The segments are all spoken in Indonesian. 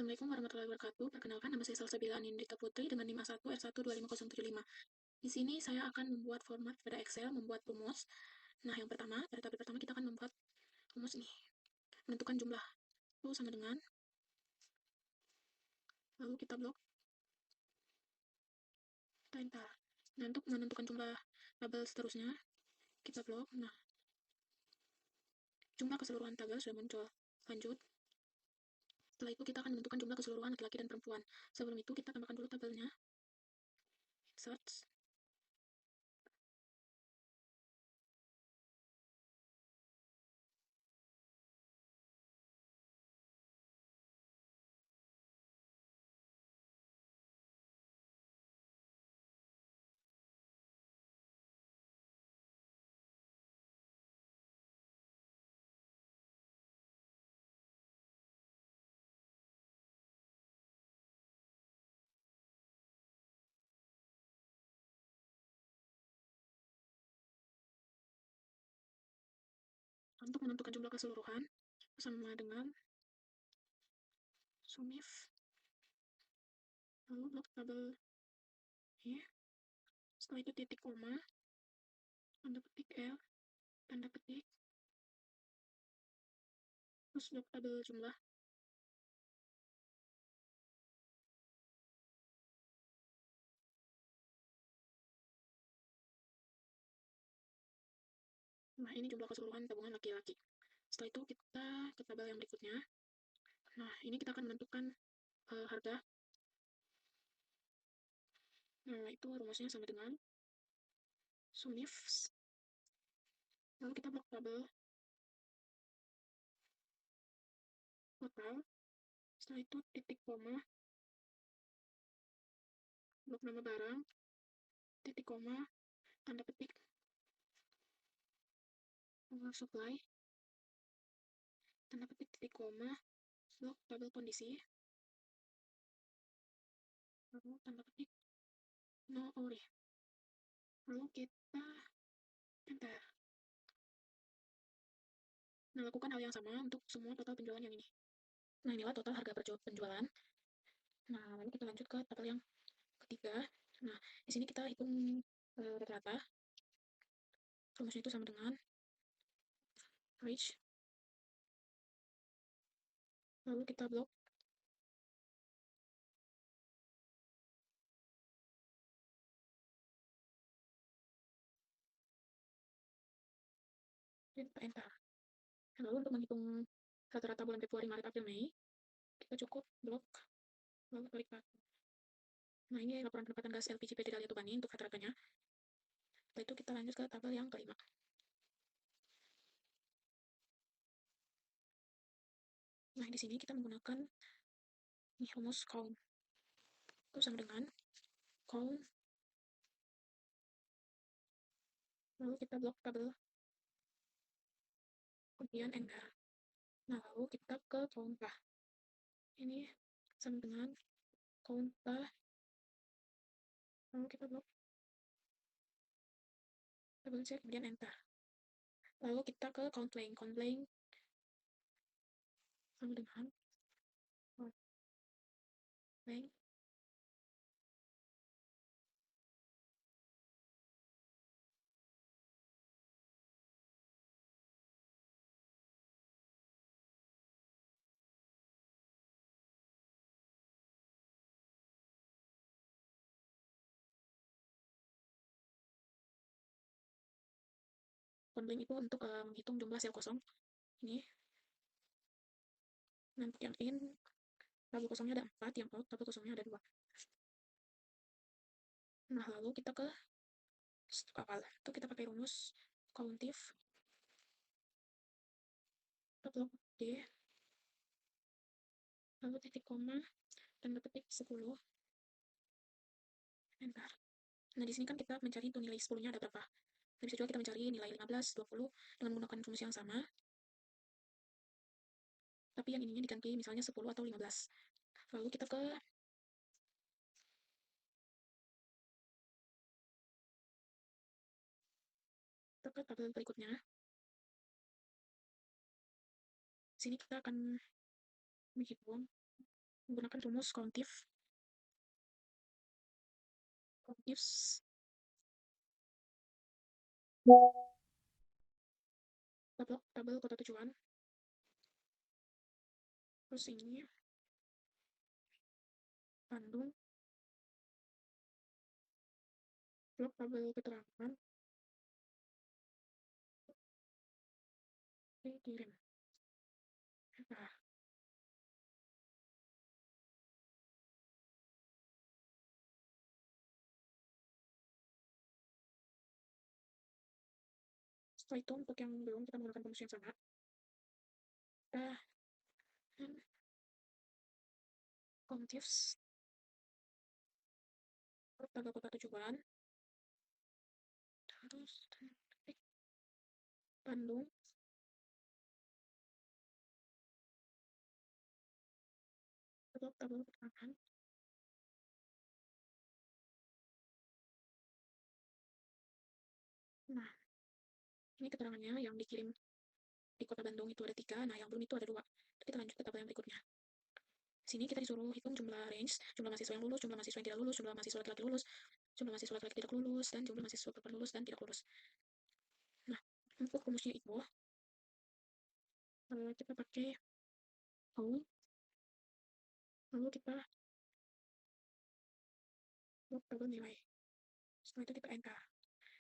Assalamualaikum warahmatullahi wabarakatuh. Perkenalkan, nama saya Salsabila Anindita Putri dengan NIM A1 R1255075. Di sini saya akan membuat format pada Excel, membuat rumus. Nah, yang pertama, pada tabel pertama kita akan membuat rumus ini. Menentukan jumlah itu sama dengan, lalu kita blok, kita enter. Nah, untuk menentukan jumlah tabel seterusnya, kita blok. Nah, jumlah keseluruhan tabel sudah muncul. Lanjut. Setelah itu kita akan menentukan jumlah keseluruhan laki-laki dan perempuan. Sebelum itu kita tambahkan dulu tabelnya. Search. Untuk menentukan jumlah keseluruhan, sama dengan sumif, lalu blok tabel E, setelah itu titik koma, tanda petik L, tanda petik, terus blok tabel jumlah. Nah, ini jumlah keseluruhan tabungan laki-laki. Setelah itu kita ke tabel yang berikutnya. Nah, ini kita akan menentukan harga. Nah, itu rumusnya sama dengan sumif, lalu kita blok tabel total, setelah itu titik koma, blok nama barang, titik koma, tanda petik supply, tanda petik titik koma, blok tabel kondisi, lalu tanda petik no ori, lalu kita enter. Nah, lakukan hal yang sama untuk semua total penjualan yang ini. Nah, inilah total harga penjualan. Nah, lalu kita lanjut ke tabel yang ketiga. Nah, di sini kita hitung rata-rata. Rumusnya itu sama dengan average. Lalu kita blok. Dan kita enter. Lalu untuk menghitung rata-rata bulan Februari, Maret, April, Mei, kita cukup blok. Lalu klik. Nah, ini laporan pendapatan gas LPG PT Dalia Tubani untuk rata-ratanya. Setelah itu kita lanjut ke tabel yang kelima. Nah, di sini kita menggunakan ini rumus count. Itu sama dengan count. Lalu kita blok tabel. Kemudian enter. Nah, lalu kita ke countah. Ini sama dengan countah. Lalu kita blok tabel C, kemudian enter. Lalu kita ke count blank. Count blank sama dengan count blank. Count blank itu untuk menghitung jumlah sel kosong. Ini. Nanti yang in, tabel kosongnya ada 4, yang out, tabel kosongnya ada 2. Nah, lalu kita ke awal. Itu kita pakai rumus countif. Kita blok D. Lalu titik koma, tanda petik 10. Enter. Nah, di sini kan kita mencari itu nilai 10-nya ada berapa. Nah, bisa juga kita mencari nilai 15, 20 dengan menggunakan rumus yang sama. Tapi yang ininya diganti misalnya 10 atau 15. Lalu kita ke tabel berikutnya. Sini kita akan menghitung menggunakan rumus Kontifs tabel kota tujuan. Terus ini Bandung, blok tabel keterangan, dikirim. Nah, setelah itu untuk yang belum, kita menggunakan rumus yang sama. Kita Kontifs tabel kota tujuan, terus Bandung, blok tabel keterangan. Nah, ini keterangannya yang dikirim di kota Bandung itu ada 3, nah yang belum itu ada 2. Kita lanjut ke tabel yang berikutnya. Sini kita disuruh hitung jumlah range, jumlah mahasiswa yang lulus, jumlah mahasiswa yang tidak lulus, jumlah mahasiswa laki-laki lulus, jumlah mahasiswa laki-laki tidak lulus, dan jumlah mahasiswa perempuan lulus dan tidak lulus. Nah, untuk rumusnya itu, kita pakai lalu kita buat tabel nilai. Setelah itu kita angka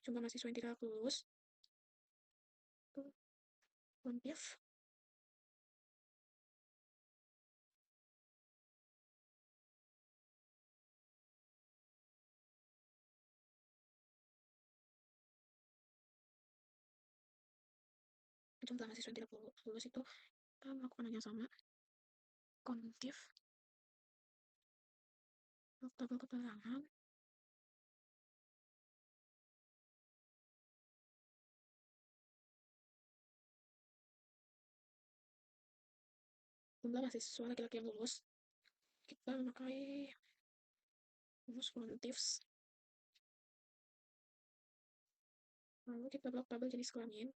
jumlah mahasiswa yang tidak lulus itu kontif jumlah mahasiswa yang tidak lulus itu kita melakukan yang sama, kontif tabel keterangan jumlah mahasiswa laki-laki yang lulus. Kita memakai rumus kontif, lalu kita blok tabel jenis kelamin.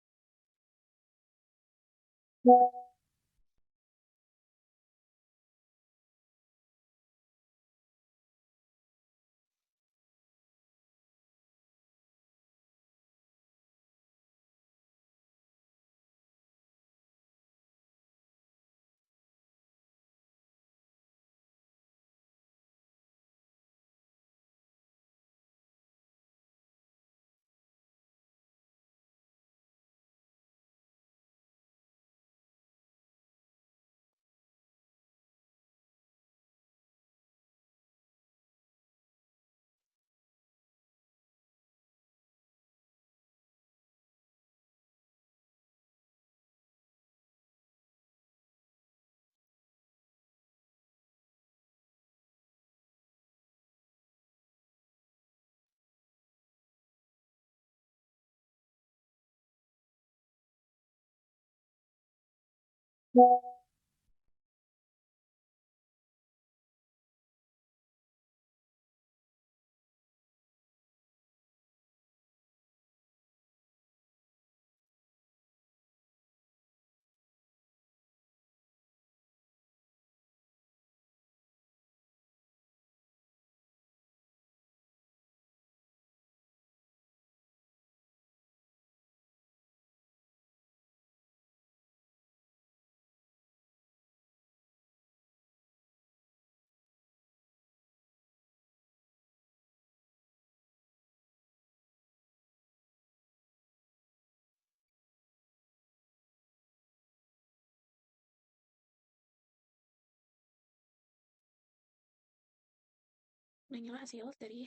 Nah, inilah hasil dari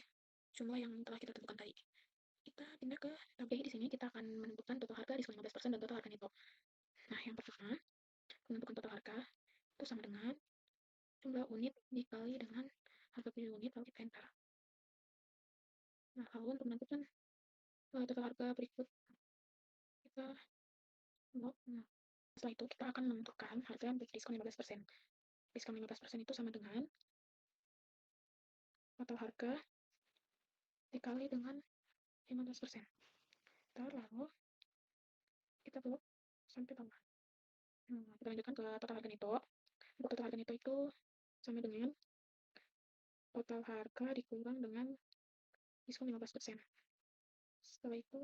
jumlah yang telah kita tentukan tadi. Kita pindah ke tab D. Di sini kita akan menentukan total harga diskon 15% dan total harga neto. Nah, yang pertama, menentukan total harga itu sama dengan jumlah unit dikali dengan harga per unit, lalu kita enter. Nah, lalu untuk menentukan total harga berikut kita blok. Nah, setelah itu kita akan menentukan harga yang diskon 15%. Diskon 15% itu sama dengan total harga dikali dengan 15%. Lalu kita blok sampai bawah. Kita lanjutkan ke total harga neto. Untuk total harga neto itu sama dengan total harga dikurang dengan diskon 15%. Setelah itu,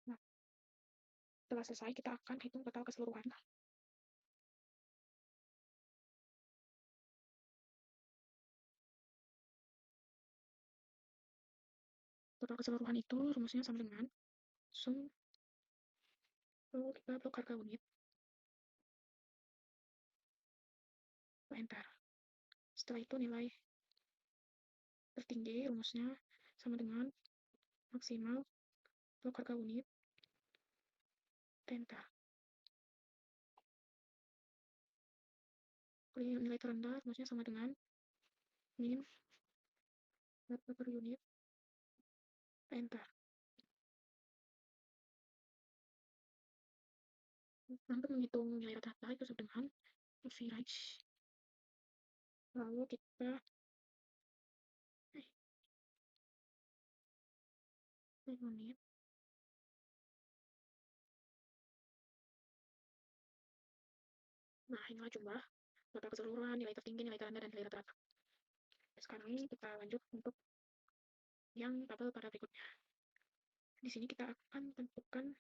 nah, setelah selesai, kita akan hitung total keseluruhan. Total keseluruhan itu rumusnya sama dengan sum blok harga unit, enter. Setelah itu nilai tertinggi rumusnya sama dengan maksimal blok harga unit, enter. Nilai terendah rumusnya sama dengan min harga per unit, enter. Untuk menghitung nilai rata-rata itu sama dengan average. Lalu kita unit. Nah, inilah jumlah total keseluruhan, nilai tertinggi, nilai terendah, dan nilai rata-rata. Sekarang kita lanjut untuk yang tabel pada berikutnya. Di sini kita akan tentukan